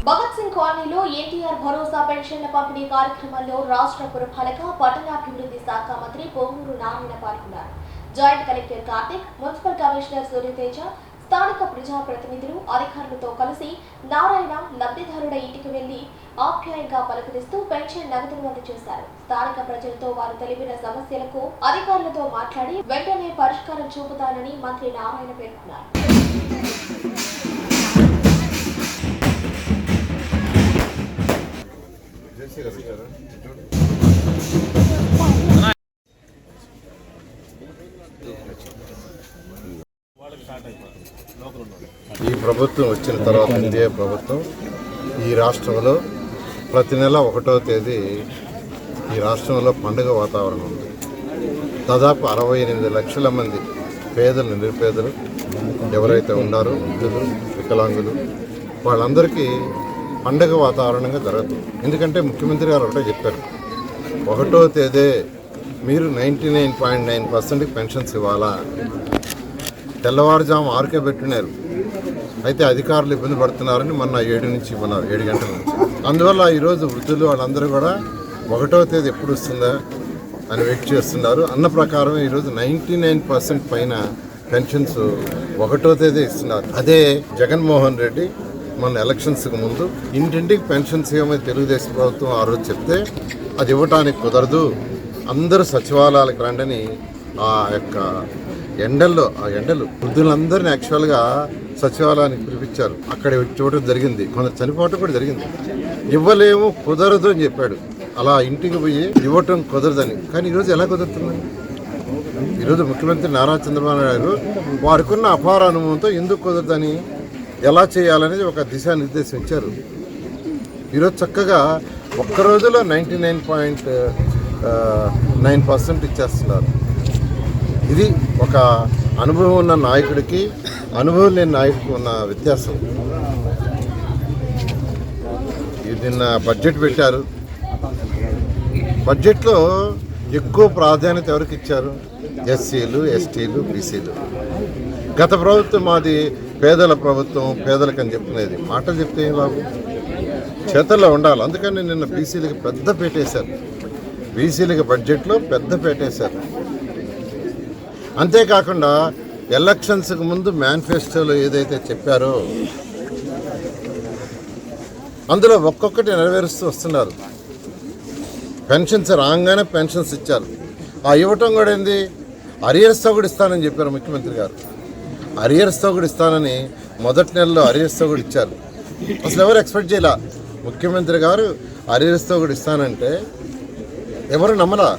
భగత్ సింగ్ కాలనీలో ఎన్టీఆర్ భరోసా పెన్షన్ల పంపిణీ కార్యక్రమంలో రాష్ట్ర పురపాలక పట్టణాభివృద్ధి శాఖ మంత్రి పొంగూరు నారాయణ పాల్గొన్నారు. Joint collector Karthik, municipal commissioner Surya Teja, స్థానిక ప్రజాప్రతినిధులు, అధికారులతో కలిసి నారాయణ లబ్ధిదారుల ఇంటికి వెళ్లి ఆప్యాయంగా పలకరిస్తూ పెన్షన్ నగదును అందజేశారు. స్థానిక ప్రజలతో వారు తెలిపిన సమస్యలకు అధికారులతో మాట్లాడి వెంటనే పరిష్కారం చూపుతానని మంత్రి నారాయణ పేర్కొన్నారు. ఈ ప్రభుత్వం వచ్చిన తర్వాత ఎన్డీఏ ప్రభుత్వం ఈ రాష్ట్రంలో ప్రతి నెల 1వ తేదీ ఈ రాష్ట్రంలో పండుగ వాతావరణం ఉంది. దాదాపు 68 లక్షల మంది పేదలు, నిరుపేదలు ఎవరైతే ఉన్నారో, వృద్ధులు, వికలాంగులు, వాళ్ళందరికీ పండుగ వాతావరణంగా జరుగుతుంది. ఎందుకంటే ముఖ్యమంత్రి గారు ఒకటే చెప్పారు, 1వ తేదీ మీరు 99.9% పెన్షన్స్ ఇవ్వాలా. తెల్లవారుజాము 6కే పెట్టినారు. అయితే అధికారులు ఇబ్బంది పడుతున్నారని మొన్న 7 నుంచి ఇవ్వన్నారు, 7 గంటల నుంచి. అందువల్ల ఈరోజు వృద్ధులు వాళ్ళందరూ కూడా 1వ తేదీ ఎప్పుడు వస్తుందా అని వెయిట్ చేస్తున్నారు. అన్న ప్రకారం ఈరోజు 99% పైన పెన్షన్స్ 1వ తేదీ ఇస్తున్నారు. అదే జగన్మోహన్ రెడ్డి మన ఎలక్షన్స్కి ముందు ఇంటింటికి పెన్షన్స్ ఇవ్వమని తెలుగుదేశం ప్రభుత్వం ఆ రోజు చెప్తే అది ఇవ్వటానికి కుదరదు, అందరూ సచివాలయాలకు రండని ఆ ఎండలు వృద్ధులందరినీ యాక్చువల్గా సచివాలయానికి పిలిపించారు. అక్కడ చూడటం జరిగింది, కొందరు చనిపోవటం కూడా జరిగింది. ఇవ్వలేము, కుదరదు అని చెప్పాడు. అలా ఇంటికి పోయి ఇవ్వటం కుదరదని. కానీ ఈరోజు ఎలా కుదురుతుంది? ఈరోజు ముఖ్యమంత్రి నారా చంద్రబాబు నాయుడు వారికున్న అపార అనుభవంతో ఎందుకు కుదరదని, ఎలా చేయాలనేది ఒక దిశానిర్దేశం ఇచ్చారు. ఈరోజు చక్కగా ఒక్క రోజులో 99.9% ఇచ్చేస్తున్నారు. ఇది ఒక అనుభవం ఉన్న నాయకుడికి, అనుభవం లేని నాయకుడికి ఉన్న వ్యత్యాసం. నిన్న బడ్జెట్ పెట్టారు. బడ్జెట్లో ఎక్కువ ప్రాధాన్యత ఎవరికి ఇచ్చారు? ఎస్సీలు, ఎస్టీలు, బీసీలు. గత ప్రభుత్వం మాది పేదల ప్రభుత్వం, పేదలకని చెప్పుకునేది. మాటలు చెప్తే ఏం లాభం? చేతల్లో ఉండాలి. అందుకని నిన్న బీసీలకి పెద్ద పెట్టేశారు. బీసీలకి బడ్జెట్లో పెద్ద పెట్టేశారు. అంతేకాకుండా ఎలక్షన్స్కి ముందు మేనిఫెస్టోలో ఏదైతే చెప్పారో అందులో ఒక్కొక్కటి నెరవేరుస్తూ వస్తున్నారు. పెన్షన్స్ రాగానే పెన్షన్స్ ఇచ్చారు. ఆ ఇవ్వటం కూడా ఏంది, అరియర్స్తో కూడా ఇస్తానని చెప్పారు ముఖ్యమంత్రి గారు. అరియర్స్తో కూడా ఇస్తానని మొదటి నెలలో అరియర్స్తో కూడా ఇచ్చారు. అసలు ఎవరు ఎక్స్పెక్ట్ చేయాల. ముఖ్యమంత్రి గారు అరియర్స్తో కూడా ఇస్తానంటే ఎవరు నమ్మలా.